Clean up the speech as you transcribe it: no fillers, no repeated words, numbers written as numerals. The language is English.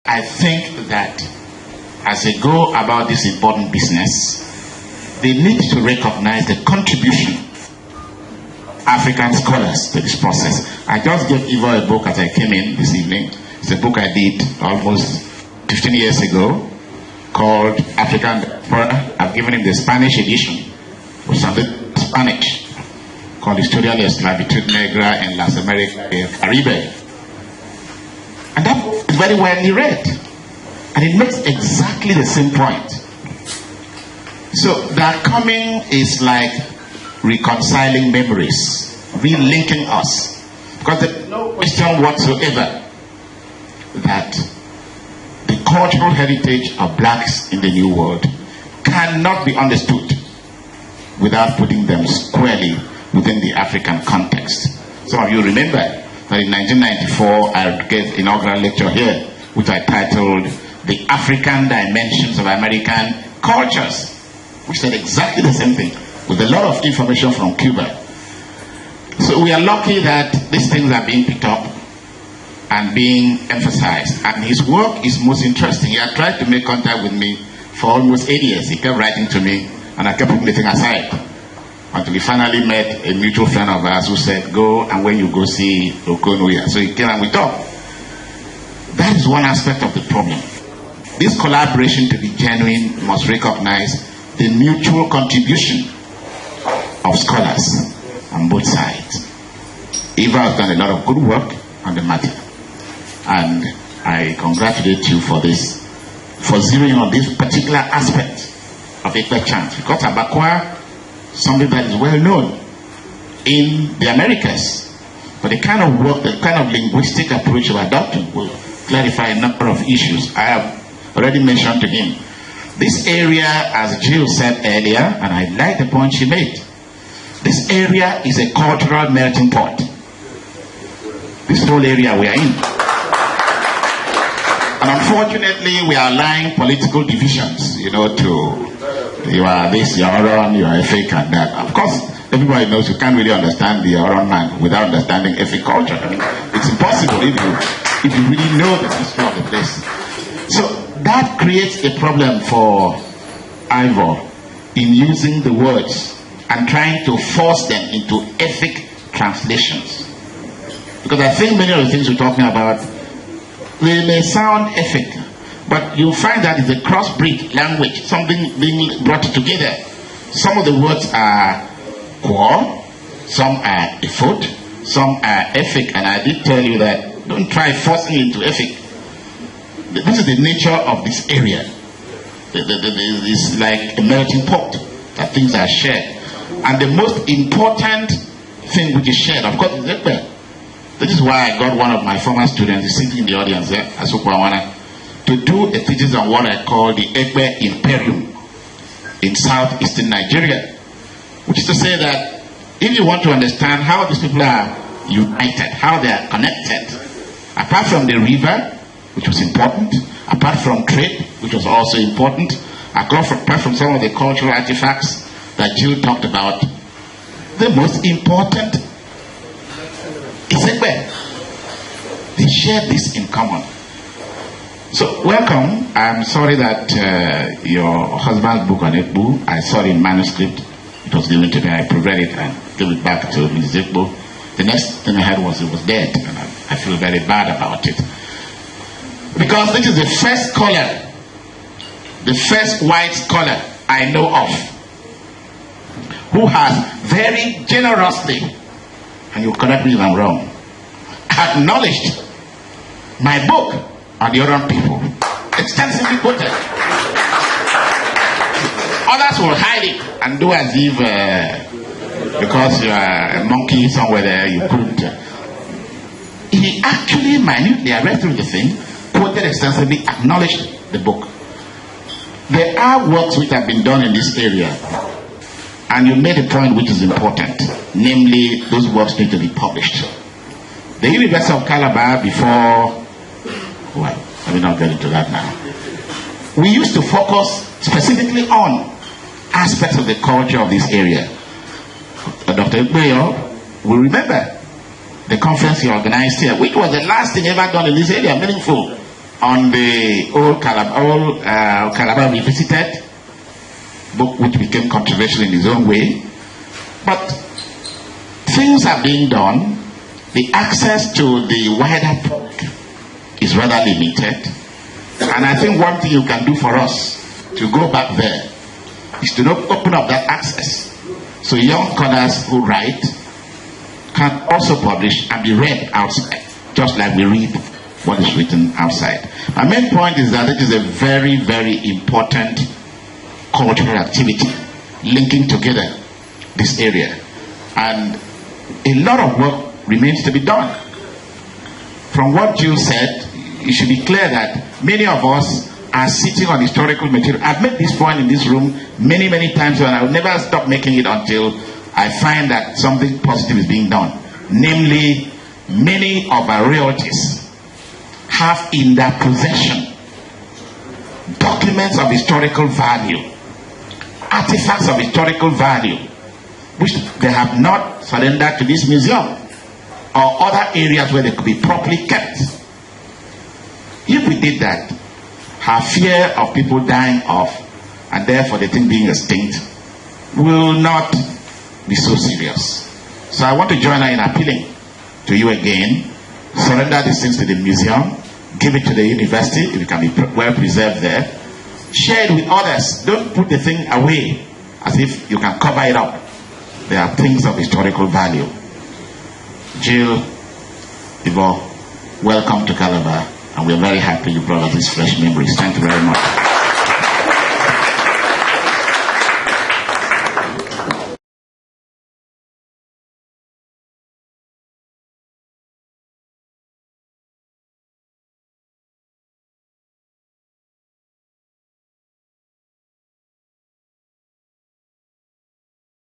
I think that as they go about this important business, they need to recognize the contribution of African scholars to this process. I just gave Eva a book as I came in this evening. It's a book I did almost 15 years ago called African Abakua. I've given him the Spanish edition, which is in Spanish, called Historia de la Esclavitud Negra en las Americas del Caribe. And that book is very widely read. And it makes exactly the same point. So that coming is like reconciling memories, relinking us. Because there's no question whatsoever that the cultural heritage of blacks in the New World cannot be understood without putting them squarely within the African context. Some of you remember that in 1994 I gave an inaugural lecture here, which I titled The African Dimensions of American Cultures, which said exactly the same thing, with a lot of information from Cuba. So we are lucky that these things are being picked up and being emphasized. And his work is most interesting. He had tried to make contact with me for almost 8 years. He kept writing to me, and I kept putting the thing aside until we finally met a mutual friend of ours who said, go, and when you go see Okonoya. So he came and we talked. That is one aspect of the problem. This collaboration, to be genuine, must recognize the mutual contribution of scholars on both sides. Eva has done a lot of good work on the matter, and I congratulate you for this, for zeroing on this particular aspect of Ekpo chant, because Abakua, something that is well known in the Americas, but the kind of work, the kind of linguistic approach of adopting will clarify a number of issues. I have already mentioned to him this area, as Jill said earlier, and I like the point she made. This area is a cultural melting pot. This whole area we are in. And unfortunately, we are allowing political divisions, you are this, you are Oron, you are Efik, and that. Of course, everybody knows you can't really understand the Oron man without understanding Efik culture. I mean, it's impossible if you really know the history of the place. So that creates a problem for Ivor in using the words and trying to force them into Efik translations. Because I think many of the things we're talking about, they may sound Efik, but you'll find that it's a crossbreed language, something being brought together. Some of the words are Kwa, some are Efot, some are Efik, and I did tell you that don't try forcing it into Efik. This is the nature of this area. It's like a melting pot that things are shared. And the most important thing which is shared, of course, is Ekpo. This is why I got one of my former students, he's sitting in the audience there, Asukwawana, to do a thesis on what I call the Ekpo Imperium in southeastern Nigeria. Which is to say that if you want to understand how these people are united, how they are connected, apart from the river, which was important, apart from trade, which was also important, apart from some of the cultural artifacts that Jill talked about, the most important is Ekpo. They share this in common. So, welcome. I'm sorry that your husband's book on Ekpo, I saw it in manuscript. It was given to me. I prepared it and gave it back to Mrs. Ekpo. The next thing I heard was it was dead, and I feel very bad about it. Because this is the first scholar, the first white scholar I know of, who has very generously, and you correct me if I'm wrong, acknowledged my book on the Oron people, extensively quoted. Others will hide it and do as if because you are a monkey somewhere there, you couldn't. He actually minutely, I read through the thing, quoted extensively, acknowledged the book. There are works which have been done in this area, and you made a point which is important, namely those works need to be published. The University of Calabar before, well, let me not get into that now. We used to focus specifically on aspects of the culture of this area. Dr. Ekpo Eyo will remember the conference he organized here, which was the last thing ever done in this area, meaningful. on the old Calabar Revisited, book which became controversial in its own way. But things are being done. The access to the wider public is rather limited. And I think one thing you can do for us to go back there is to open up that access, so young scholars who write can also publish and be read outside, just like we read what is written outside. My main point is that it is a very, very important cultural activity linking together this area. And a lot of work remains to be done. From what you said, it should be clear that many of us are sitting on historical material. I've made this point in this room many, many times, and I will never stop making it until I find that something positive is being done. Namely, many of our royalties have in their possession documents of historical value, artifacts of historical value, which they have not surrendered to this museum or other areas where they could be properly kept. If we did that, our fear of people dying off, and therefore the thing being extinct, will not be so serious. So I want to join her in appealing to you again. Surrender these things to the museum, give it to the university if it can be well preserved there. Share it with others. Don't put the thing away as if you can cover it up. There are things of historical value. Jill, Ivo, welcome to Calabar, and we're very happy you brought us these fresh memories. Thank you very much.